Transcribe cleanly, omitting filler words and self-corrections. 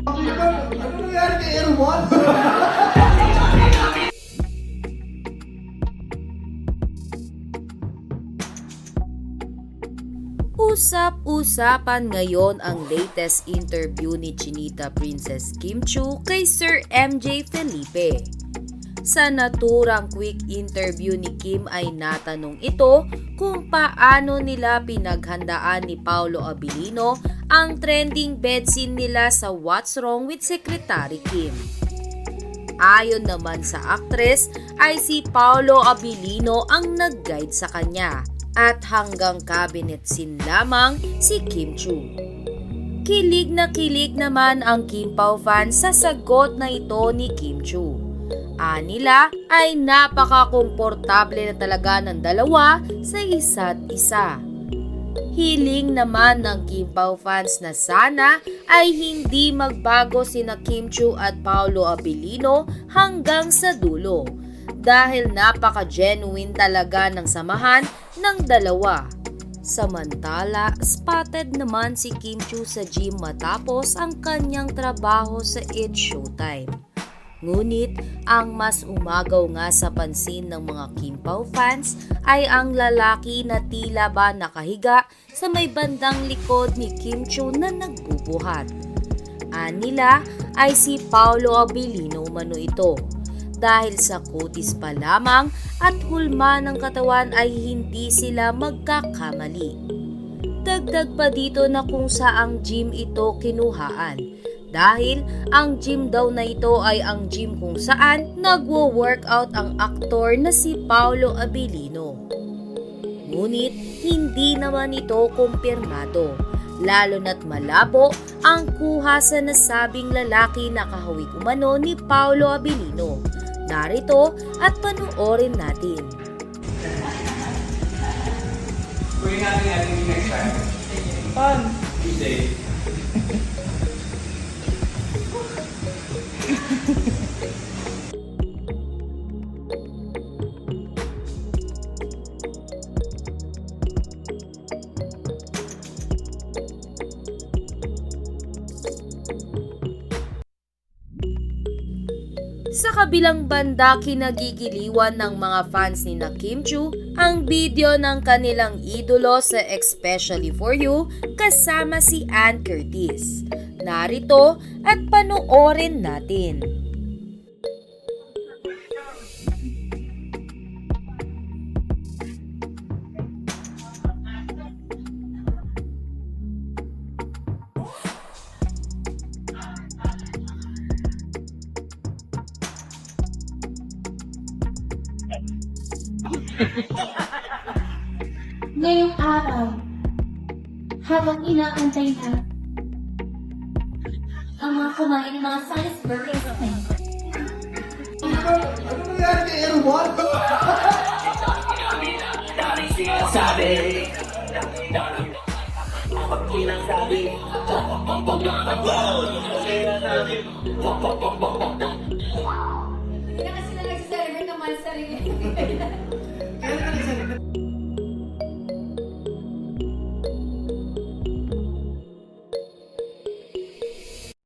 Ano nangyari kay Erwan? Usap-usapan ngayon ang latest interview ni Chinita Princess Kim Chiu kay Sir MJ Felipe. Sa naturang quick interview ni Kim ay natanong ito kung paano nila pinaghandaan ni Paolo Abilino ang trending bed scene nila sa What's Wrong with Secretary Kim. Ayon naman sa aktres ay si Paolo Abilino ang nag-guide sa kanya at hanggang cabinet scene lamang si Kim Chiu. Kilig na kilig naman ang Kim Pao fans sa sagot na ito ni Kim Chiu. Anila ay napaka-komportable na talaga ng dalawa sa isa't isa. Hiling naman ng Kim Pao fans na sana ay hindi magbago sina Kim Chiu at Paolo Abilino hanggang sa dulo dahil napaka-genuine talaga ng samahan ng dalawa. Samantala, spotted naman si Kim Chiu sa gym matapos ang kanyang trabaho sa It's Showtime. Ngunit ang mas umagaw nga sa pansin ng mga Kim Pao fans ay ang lalaki na tila ba nakahiga sa may bandang likod ni Kim Chiu na nagbubuhat. Anila ay si Paolo Abilino umano ito. Dahil sa kutis pa lamang at hulma ng katawan ay hindi sila magkakamali. Dagdag pa dito na kung saang gym ito kinuhaan dahil ang gym daw na ito ay ang gym kung saan nagwo-workout ang aktor na si Paolo Abilino. Ngunit hindi naman ito kumpirmado, lalo na't malabo ang kuha sa nasabing lalaki na kahawig umano ni Paolo Abilino. Narito at panoorin natin. We're having a meeting next time. Pan! Tuesday. Sa kabilang banda, kinagigiliwan ng mga fans ni na Kim Chiu ang video ng kanilang idolo sa Especially For You kasama si Ann Curtis. Narito at panoorin natin. Ngayong araw, habang inaantay na ang mga kumain ng mga Salisbury steak. Ano nangyari kay Erwan? Hindi na kasi na nag-celebrate ng mga sarili.